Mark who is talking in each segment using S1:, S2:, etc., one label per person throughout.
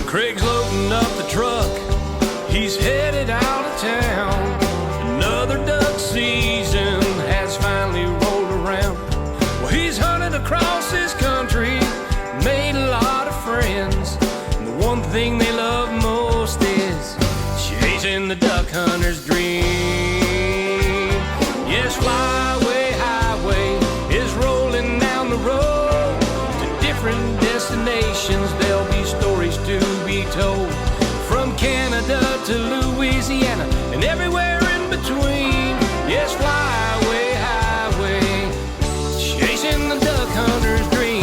S1: Craig's loading up the truck, he's headed out of town. Another duck season has finally rolled around. Well, he's hunted across this country, made a lot of friends. And the one thing they love most is chasing the duck hunter's dream. Yes, flyway highway is rolling down the road to different destinations. There'll be stories to be told, from Canada to Louisiana and everywhere in between. Yes, flyway highway, chasing the duck hunter's dream.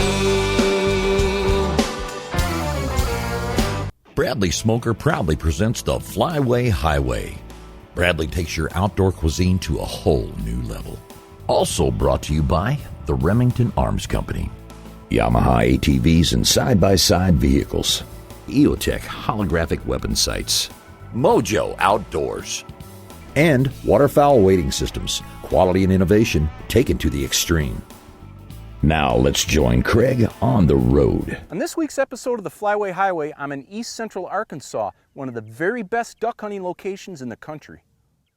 S2: Bradley Smoker proudly presents the Flyway Highway. Bradley takes your outdoor cuisine to a whole new level. Also brought to you by the Remington Arms Company, YAMAHA ATVs and side-by-side vehicles, EOTech holographic weapon sights, Mojo Outdoors, and Waterfowl Wading Systems, quality and innovation taken to the extreme. Now let's join Craig on the road.
S3: On this week's episode of the Flyway Highway, I'm in East Central Arkansas, one of the very best duck hunting locations in the country.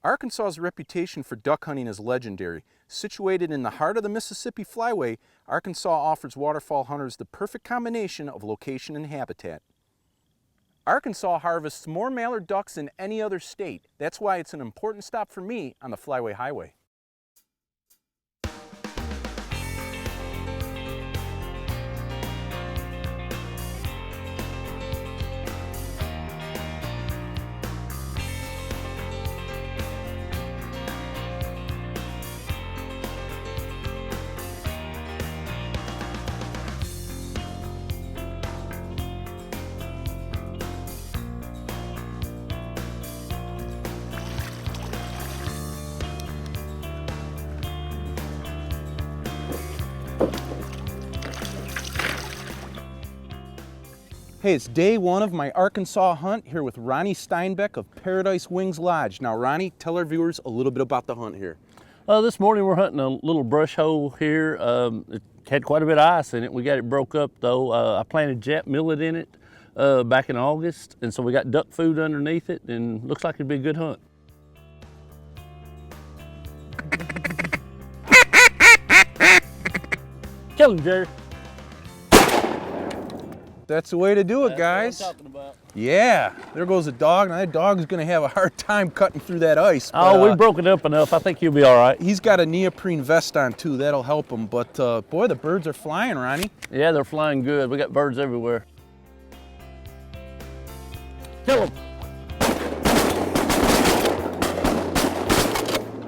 S3: Arkansas's reputation for duck hunting is legendary. Situated in the heart of the Mississippi Flyway, Arkansas offers waterfowl hunters the perfect combination of location and habitat. Arkansas harvests more mallard ducks than any other state. That's why it's an important stop for me on the Flyway Highway. Hey, it's day one of my Arkansas hunt here with Ronnie Steinbeck of Paradise Wings Lodge. Now, Ronnie, tell our viewers a little bit about the hunt here.
S4: This morning we're hunting a little brush hole here. It had quite a bit of ice in it. We got it broke up though. I planted Jap millet in it back in August, and so we got duck food underneath it, and looks like it'd be a good hunt. Kill him, Jerry.
S3: That's the way to do it, guys.
S4: That's what I'm talking about.
S3: Yeah, there goes a dog. Now that dog's gonna have a hard time cutting through that ice.
S4: Oh, we broke it up enough. I think he'll be all right.
S3: He's got a neoprene vest on too. That'll help him. But boy, the birds are flying, Ronnie.
S4: Yeah, they're flying good. We got birds everywhere. Kill him.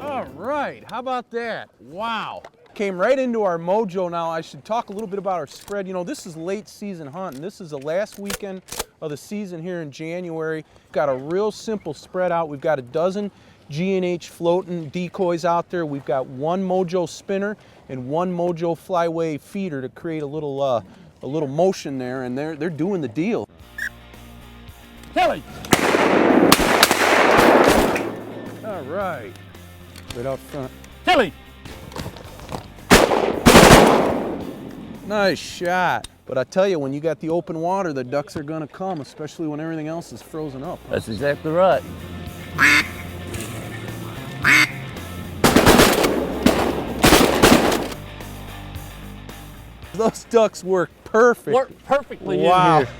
S3: All right, how about that? Wow. Came right into our mojo. Now I should talk a little bit about our spread. You know, this is late season hunting. This is the last weekend of the season here in January. Got a real simple spread out. We've got a dozen G&H floating decoys out there. We've got one mojo spinner and one mojo flyway feeder to create a little motion there, and they're doing the deal.
S4: Kelly.
S3: All right, right out front.
S4: Kelly.
S3: Nice shot. But I tell you, when you got the open water, the ducks are gonna come, especially when everything else is frozen up.
S4: That's exactly right.
S3: Those ducks work perfect.
S4: Worked perfectly
S3: wow.
S4: in here.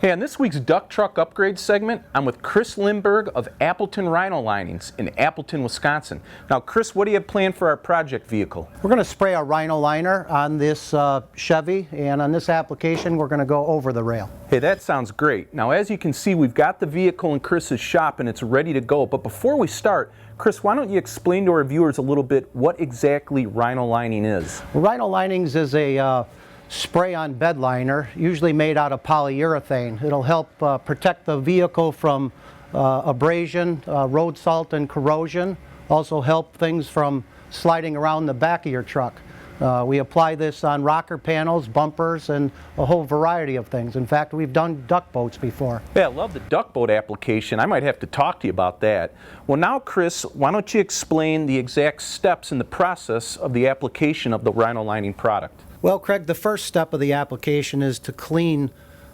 S3: Hey, on this week's Duck Truck Upgrade segment, I'm with Chris Lindberg of Appleton Rhino Linings in Appleton, Wisconsin. Now, Chris, what do you have planned for our project vehicle?
S5: We're going to spray a Rhino liner on this Chevy, and on this application, we're going to go over the rail.
S3: Hey, that sounds great. Now, as you can see, we've got the vehicle in Chris's shop and it's ready to go. But before we start, Chris, why don't you explain to our viewers a little bit what exactly Rhino Lining is?
S5: Rhino Linings is a spray-on bed liner, usually made out of polyurethane. It'll help protect the vehicle from abrasion, road salt, and corrosion. Also help things from sliding around the back of your truck. We apply this on rocker panels, bumpers, and a whole variety of things. In fact, we've done duck boats before.
S3: Yeah, I love the duck boat application. I might have to talk to you about that. Well, now, Chris, why don't you explain the exact steps in the process of the application of the rhino lining product?
S5: Well, Craig, the first step of the application is to clean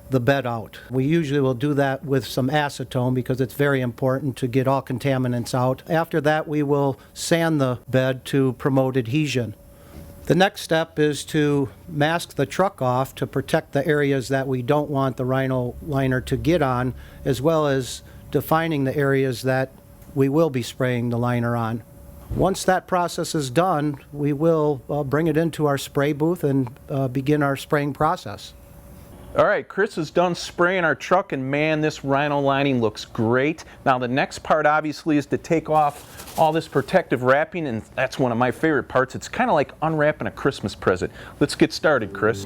S5: the bed out. We usually will do that with some acetone because it's very important to get all contaminants out. After that, we will sand the bed to promote adhesion. The next step is to mask the truck off to protect the areas that we don't want the rhino liner to get on, as well as defining the areas that we will be spraying the liner on. Once that process is done, we will bring it into our spray booth and begin our spraying process.
S3: All right, Chris is done spraying our truck, and man, this rhino lining looks great. Now the next part obviously is to take off all this protective wrapping, and that's one of my favorite parts. It's kind of like unwrapping a Christmas present. Let's get started, Chris.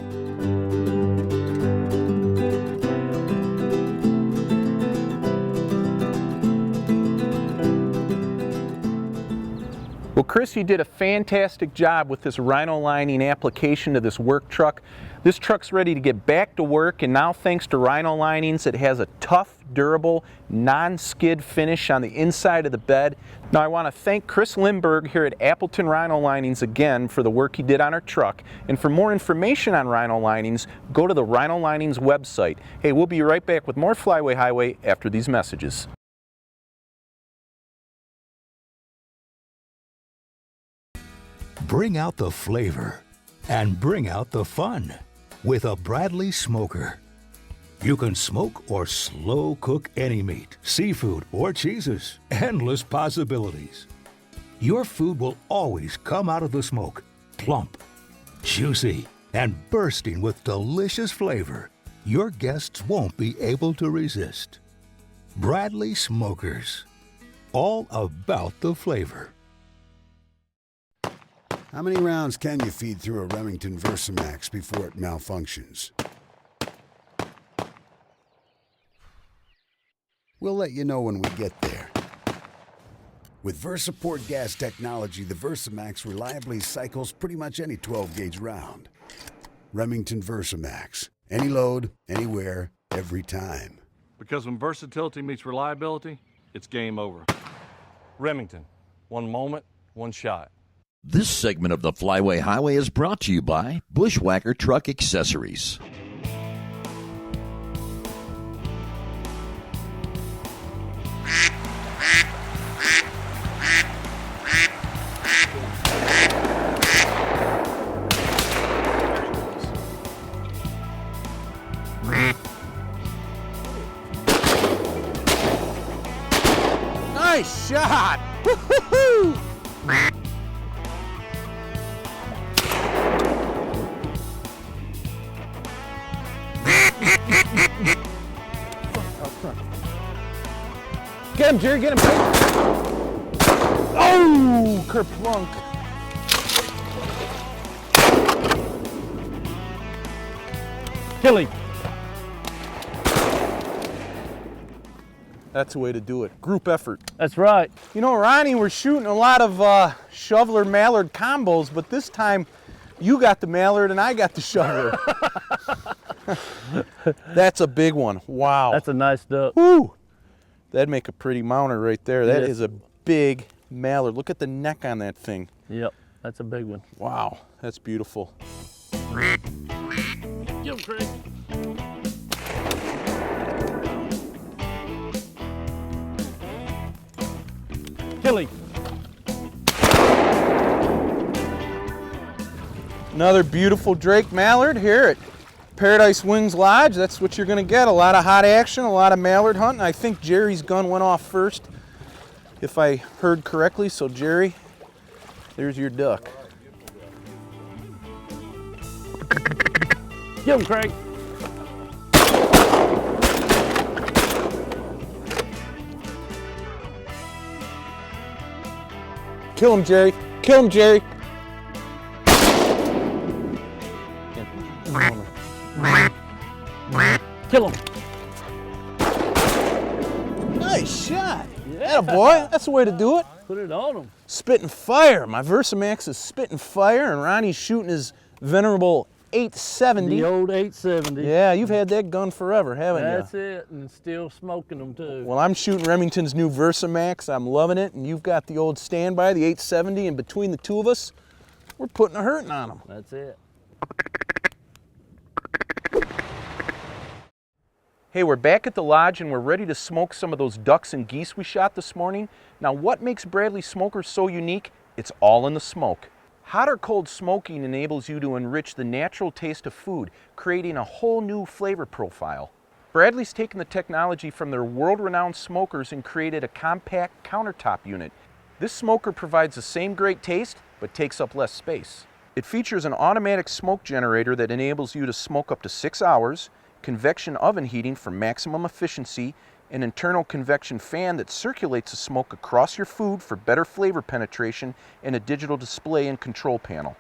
S3: Well, Chris, you did a fantastic job with this rhino lining application to this work truck. This truck's ready to get back to work, and now thanks to rhino linings, it has a tough, durable, non-skid finish on the inside of the bed. Now I want to thank Chris Lindberg here at Appleton Rhino Linings again for the work he did on our truck. And for more information on rhino linings, go to the Rhino Linings website. Hey, we'll be right back with more Flyway Highway after these messages.
S6: Bring out the flavor and bring out the fun with a Bradley smoker. You can smoke or slow cook any meat, seafood, or cheeses. Endless possibilities. Your food will always come out of the smoke plump, juicy, and bursting with delicious flavor your guests won't be able to resist. Bradley Smokers. All about the flavor.
S7: How many rounds can you feed through a Remington Versamax before it malfunctions? We'll let you know when we get there. With VersaPort gas technology, the Versamax reliably cycles pretty much any 12-gauge round. Remington Versamax. Any load, anywhere, every time.
S8: Because when versatility meets reliability, it's game over. Remington. One moment, one shot.
S2: This segment of the Flyway Highway is brought to you by Bushwhacker Truck Accessories.
S3: Nice shot! Woo-hoo-hoo! Get him, Jerry, get him. Oh, kerplunk.
S4: Kill him.
S3: That's the way to do it. Group effort.
S4: That's right.
S3: You know, Ronnie, we're shooting a lot of shoveler mallard combos, but this time you got the mallard and I got the shoveler. That's a big one. Wow.
S4: That's a nice duck.
S3: Woo! That'd make a pretty mounter right there. That
S4: Yes.
S3: is a big mallard. Look at the neck on that thing.
S4: Yep, that's a big one.
S3: Wow, that's beautiful.
S4: Get him, Craig. Kill him.
S3: Another beautiful Drake mallard here at Paradise Wings Lodge. That's what you're going to get. A lot of hot action, a lot of mallard hunting. I think Jerry's gun went off first, if I heard correctly. So Jerry, there's your duck.
S4: Get him, Craig.
S3: Kill him, Jerry. Kill him, Jerry.
S4: Kill him.
S3: Nice shot. Yeah, boy. That's the way to do it.
S4: Put it on them.
S3: Spitting fire. My Versamax is spitting fire, and Ronnie's shooting his venerable 870.
S4: The old 870.
S3: Yeah, you've had that gun forever, haven't you?
S4: That's it, and still smoking them too.
S3: Well, I'm shooting Remington's new Versamax. I'm loving it, and you've got the old standby, the 870, and between the two of us, we're putting a hurting on them.
S4: That's it.
S3: Hey, we're back at the lodge and we're ready to smoke some of those ducks and geese we shot this morning. Now, what makes Bradley Smokers so unique? It's all in the smoke. Hot or cold smoking enables you to enrich the natural taste of food, creating a whole new flavor profile. Bradley's taken the technology from their world-renowned smokers and created a compact countertop unit. This smoker provides the same great taste, but takes up less space. It features an automatic smoke generator that enables you to smoke up to 6 hours, convection oven heating for maximum efficiency, an internal convection fan that circulates the smoke across your food for better flavor penetration, and a digital display and control panel.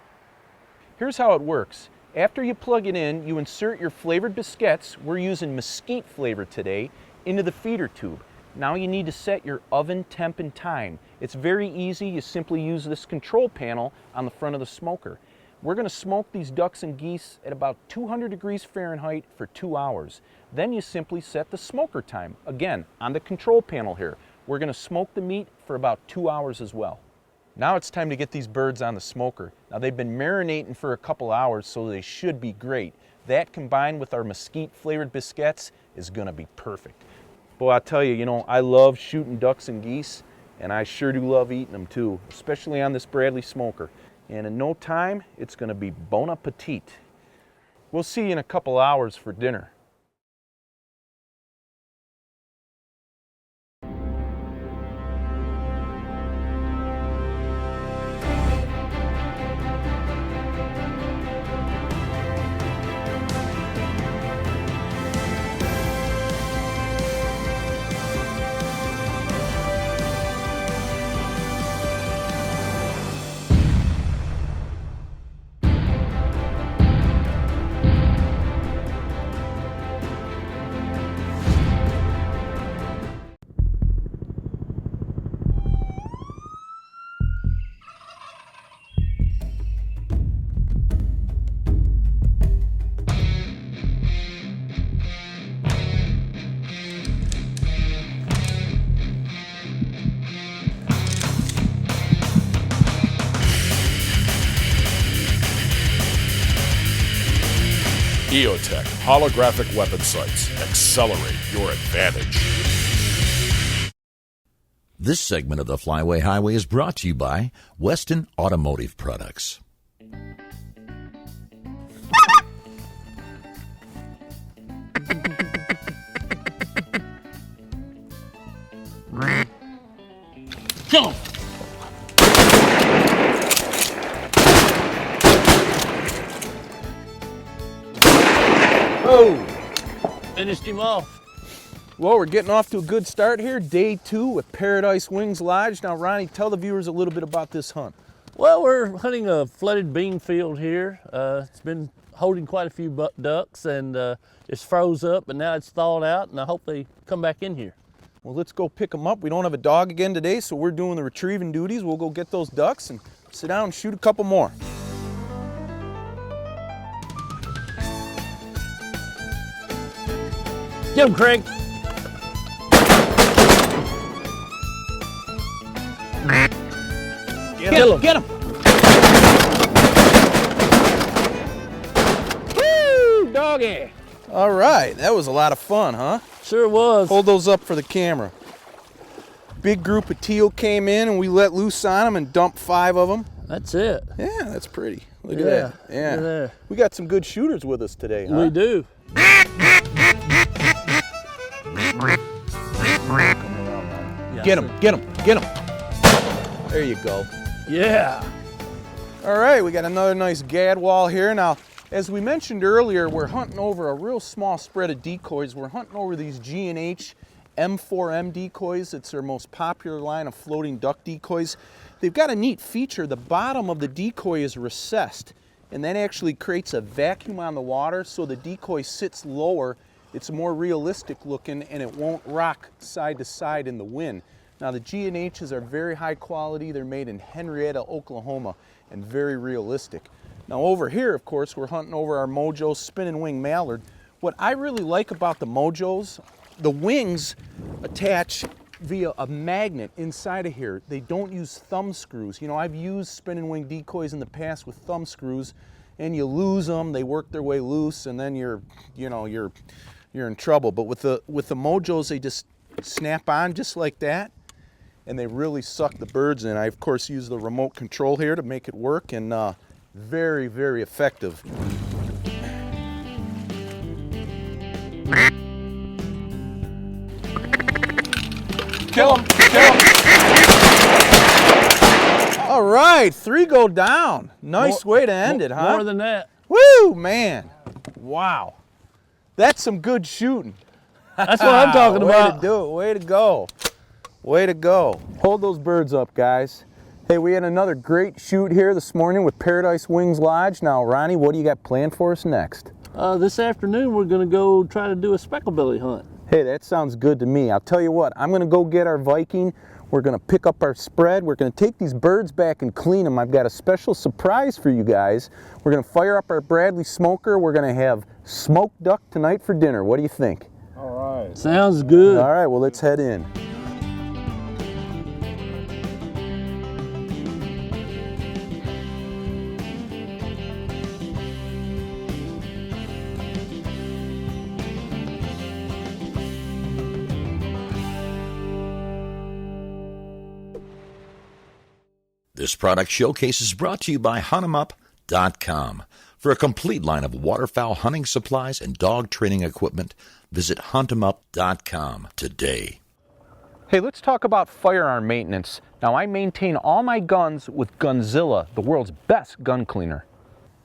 S3: Here's how it works. After you plug it in, you insert your flavored biscuits, we're using mesquite flavor today, into the feeder tube. Now you need to set your oven temp and time. It's very easy. You simply use this control panel on the front of the smoker. We're going to smoke these ducks and geese at about 200 degrees Fahrenheit for 2 hours. Then you simply set the smoker time, again, on the control panel here. We're going to smoke the meat for about 2 hours as well. Now it's time to get these birds on the smoker. Now they've been marinating for a couple hours, so they should be great. That combined with our mesquite flavored biscuits is going to be perfect. Boy, I tell you, I love shooting ducks and geese, and I sure do love eating them too, especially on this Bradley smoker. And in no time, it's going to be bon appetit. We'll see you in a couple hours for dinner.
S9: EOTech holographic weapon sights. Accelerate your advantage.
S2: This segment of the Flyway Highway is brought to you by Weston Automotive Products.
S4: Kill him!
S3: Oh!
S4: Finished him off.
S3: Well, we're getting off to a good start here. Day 2 with Paradise Wings Lodge. Now, Ronnie, tell the viewers a little bit about this hunt.
S4: Well, we're hunting a flooded bean field here. It's been holding quite a few ducks, and it's froze up, and now it's thawed out, and I hope they come back in here.
S3: Well, let's go pick them up. We don't have a dog again today, so we're doing the retrieving duties. We'll go get those ducks and sit down and shoot a couple more.
S4: Get him, Craig. Kill him.
S3: Get him!
S4: Woo, doggy.
S3: All right, that was a lot of fun, huh?
S4: Sure was.
S3: Hold those up for the camera. Big group of teal came in and we let loose on them and dumped 5 of them.
S4: That's it.
S3: Yeah, that's pretty. Look at that. Yeah.
S4: Look at that.
S3: We got some good shooters with us today, huh?
S4: We do.
S3: Get him, get him, get him. There you go.
S4: Yeah.
S3: All right, we got another nice gadwall here. Now, as we mentioned earlier, we're hunting over a real small spread of decoys. We're hunting over these G&H M4M decoys. It's their most popular line of floating duck decoys. They've got a neat feature. The bottom of the decoy is recessed, and that actually creates a vacuum on the water, so the decoy sits lower. It's more realistic looking, and it won't rock side to side in the wind. Now the G&Hs are very high quality. They're made in Henrietta, Oklahoma, and very realistic. Now over here, of course, we're hunting over our Mojo spinning wing mallard. What I really like about the Mojos, the wings attach via a magnet inside of here. They don't use thumb screws. You know, I've used spinning wing decoys in the past with thumb screws, and you lose them, they work their way loose, and then you're in trouble. But with the Mojos, they just snap on just like that, and they really suck the birds in. I, of course, use the remote control here to make it work, and very, very effective. Kill him! Kill him! All right, 3 go down. Nice way to end it, huh?
S4: More than that.
S3: Woo, man. Wow. That's some good shooting.
S4: That's what I'm talking about.
S3: Way to do it. Way to go. Way to go. Hold those birds up, guys. Hey, we had another great shoot here this morning with Paradise Wings Lodge. Now, Ronnie, what do you got planned for us next?
S4: This afternoon, we're going to go try to do a specklebilly hunt.
S3: Hey, that sounds good to me. I'll tell you what, I'm going to go get our Viking. We're going to pick up our spread. We're going to take these birds back and clean them. I've got a special surprise for you guys. We're going to fire up our Bradley smoker. We're going to have smoked duck tonight for dinner. What do you think?
S8: All right.
S4: Sounds good.
S3: All right, well, let's head in.
S2: This product showcase is brought to you by HuntEmUp.com. For a complete line of waterfowl hunting supplies and dog training equipment, visit HuntEmUp.com today.
S3: Hey, let's talk about firearm maintenance. Now, I maintain all my guns with Gunzilla, the world's best gun cleaner.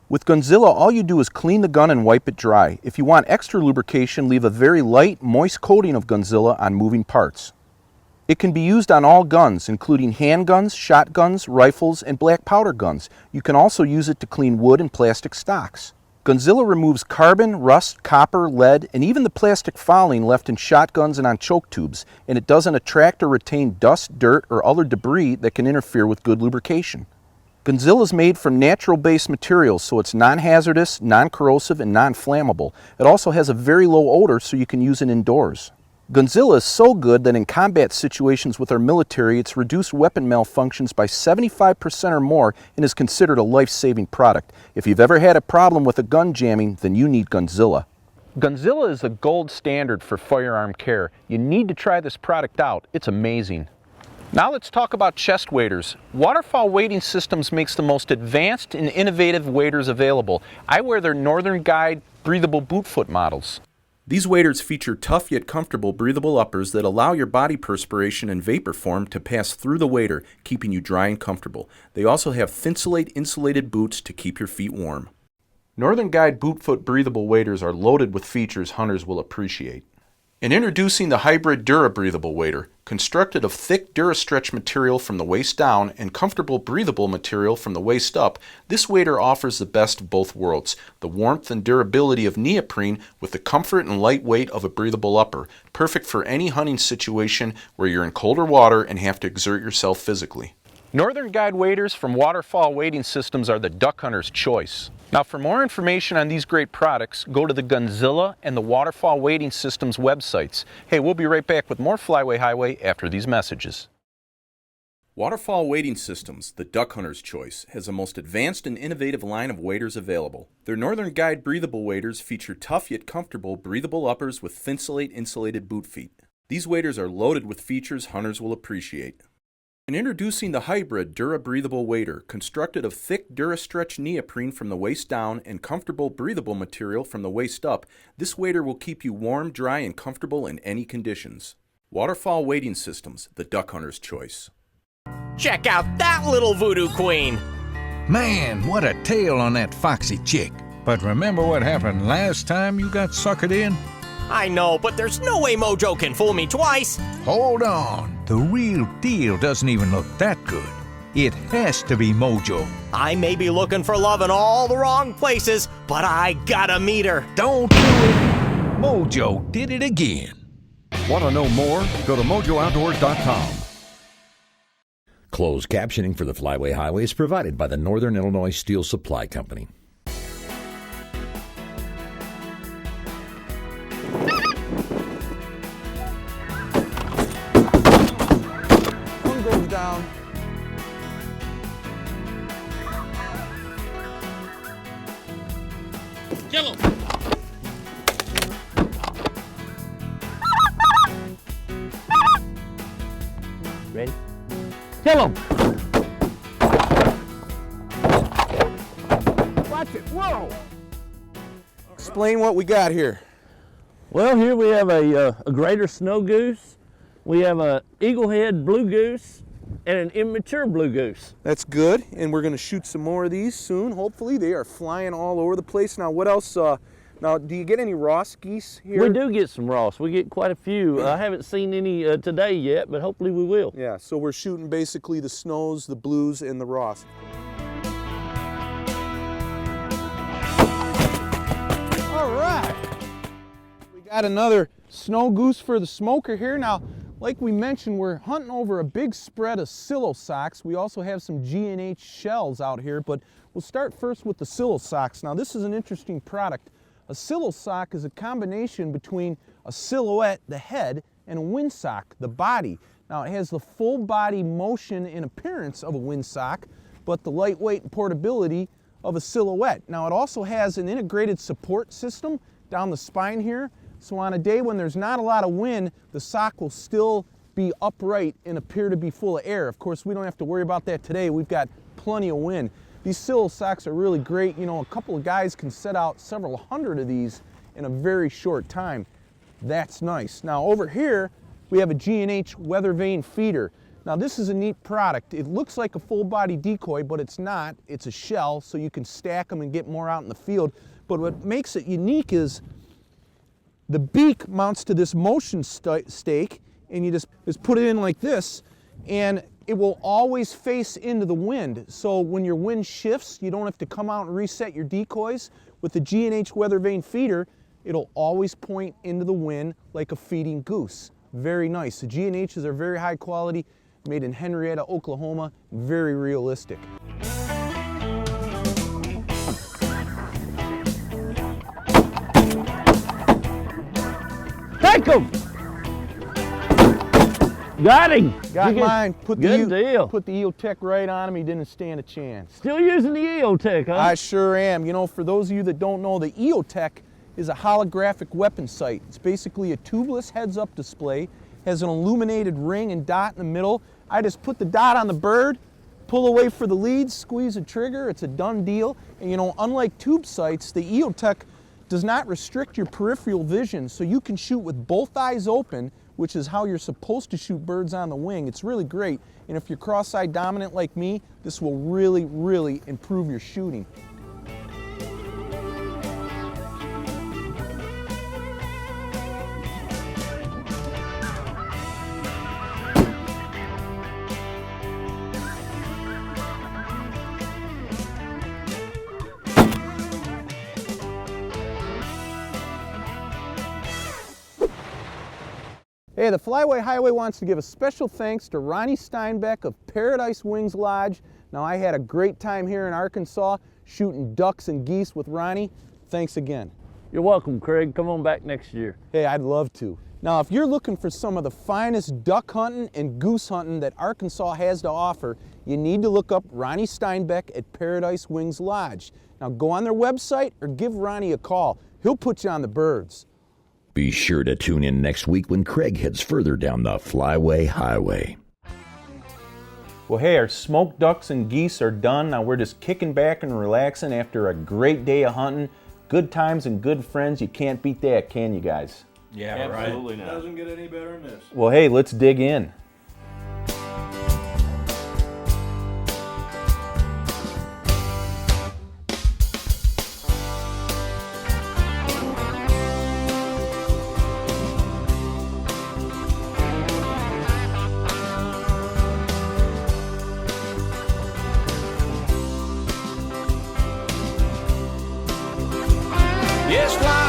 S3: With Gunzilla, all you do is clean the gun and wipe it dry. If you want extra lubrication, leave a very light, moist coating of Gunzilla on moving parts. It can be used on all guns, including handguns, shotguns, rifles, and black powder guns. You can also use it to clean wood and plastic stocks. Gunzilla removes carbon, rust, copper, lead, and even the plastic fouling left in shotguns and on choke tubes, and it doesn't attract or retain dust, dirt, or other debris that can interfere with good lubrication. Gunzilla is made from natural-based materials, so it's non-hazardous, non-corrosive, and non-flammable. It also has a very low odor, so you can use it indoors. Gunzilla is so good that in combat situations with our military, it's reduced weapon malfunctions by 75% or more and is considered a life-saving product. If you've ever had a problem with a gun jamming, then you need Gunzilla. Gunzilla is the gold standard for firearm care. You need to try this product out. It's amazing. Now let's talk about chest waders. Waterfowl Wading Systems makes the most advanced and innovative waders available. I wear their Northern Guide breathable bootfoot models. These waders feature tough yet comfortable breathable uppers that allow your body perspiration and vapor form to pass through the wader, keeping you dry and comfortable. They also have Thinsulate insulated boots to keep your feet warm. Northern Guide Bootfoot breathable waders are loaded with features hunters will appreciate. And introducing the hybrid Dura breathable wader, constructed of thick DuraStretch material from the waist down and comfortable breathable material from the waist up, this wader offers the best of both worlds, the warmth and durability of neoprene with the comfort and lightweight of a breathable upper, perfect for any hunting situation where you're in colder water and have to exert yourself physically. Northern Guide waders from Waterfowl Wading Systems are the duck hunter's choice. Now, for more information on these great products, go to the Gunzilla and the Waterfowl Wading Systems websites. Hey, we'll be right back with more Flyway Highway after these messages. Waterfowl Wading Systems, the duck hunter's choice, has the most advanced and innovative line of waders available. Their Northern Guide breathable waders feature tough yet comfortable breathable uppers with Thinsulate insulated boot feet. These waders are loaded with features hunters will appreciate. And introducing the hybrid Dura breathable wader, constructed of thick DuraStretch neoprene from the waist down and comfortable breathable material from the waist up, this wader will keep you warm, dry, and comfortable in any conditions. Waterfowl Wading Systems, the duck hunter's choice.
S10: Check out that little voodoo queen!
S11: Man, what a tale on that foxy chick. But remember what happened last time you got suckered in?
S10: I know, but there's no way Mojo can fool me twice.
S11: Hold on. The real deal doesn't even look that good. It has to be Mojo.
S10: I may be looking for love in all the wrong places, but I gotta meet her.
S11: Don't do it. Mojo did it again.
S12: Want to know more? Go to MojoOutdoors.com.
S2: Closed captioning for the Flyway Highway is provided by the Northern Illinois Steel Supply Company.
S3: One goes down.
S4: Kill him! Ready? Kill him!
S3: Watch it. Whoa! Explain what we got here.
S4: Well, here we have a greater snow goose, we have a eaglehead blue goose, and an immature blue goose.
S3: That's good, and we're going to shoot some more of these soon, hopefully. They are flying all over the place. Now, what else? Now, do you get any Ross geese here?
S4: We do get some Ross. We get quite a few. I haven't seen any today yet, but hopefully we will.
S3: Yeah, so we're shooting basically the snows, the blues, and the Ross. All right. We got another snow goose for the smoker here. Now, like we mentioned, we're hunting over a big spread of silo socks. We also have some G&H shells out here, but we'll start first with the silo socks. Now, this is an interesting product. A silo sock is a combination between a silhouette, the head, and a windsock, the body. Now, it has the full body motion and appearance of a windsock, but the lightweight and portability of a silhouette. Now, it also has an integrated support system down the spine here. So on a day when there's not a lot of wind, the sock will still be upright and appear to be full of air. Of course, we don't have to worry about that today. We've got plenty of wind. These silo socks are really great. You know, a couple of guys can set out several hundred of these in a very short time. That's nice. Now over here, we have a G&H weather vane feeder. Now this is a neat product. It looks like a full body decoy, but it's not. It's a shell, so you can stack them and get more out in the field. But what makes it unique is the beak mounts to this motion stake, and you just put it in like this, and it will always face into the wind. So when your wind shifts, you don't have to come out and reset your decoys. With the G&H weather vane feeder, it'll always point into the wind like a feeding goose. Very nice. The G&Hs are very high quality, made in Henrietta, Oklahoma, very realistic.
S4: Take him! Got him!
S3: Got mine. Put the EOTech right on him. He didn't stand a chance.
S4: Still using the EOTech, huh?
S3: I sure am. You know, for those of you that don't know, the EOTech is a holographic weapon sight. It's basically a tubeless heads-up display, has an illuminated ring and dot in the middle. I just put the dot on the bird, pull away for the lead, squeeze a trigger, it's a done deal. And you know, unlike tube sights, the EOTech does not restrict your peripheral vision, so you can shoot with both eyes open, which is how you're supposed to shoot birds on the wing. It's really great. And if you're cross-eye dominant like me, this will really, really improve your shooting. Hey, the Flyway Highway wants to give a special thanks to Ronnie Steinbeck of Paradise Wings Lodge. Now, I had a great time here in Arkansas shooting ducks and geese with Ronnie. Thanks again.
S4: You're welcome, Craig. Come on back next year.
S3: Hey, I'd love to. Now, if you're looking for some of the finest duck hunting and goose hunting that Arkansas has to offer, you need to look up Ronnie Steinbeck at Paradise Wings Lodge. Now, go on their website or give Ronnie a call. He'll put you on the birds.
S2: Be sure to tune in next week when Craig heads further down the Flyway Highway.
S3: Well, hey, our smoked ducks and geese are done. Now we're just kicking back and relaxing after a great day of hunting. Good times and good friends. You can't beat that, can you guys?
S8: Yeah,
S12: Absolutely
S8: right.
S12: not.
S8: Doesn't get any better than this.
S3: Well, hey, let's dig in.
S1: Yes, fly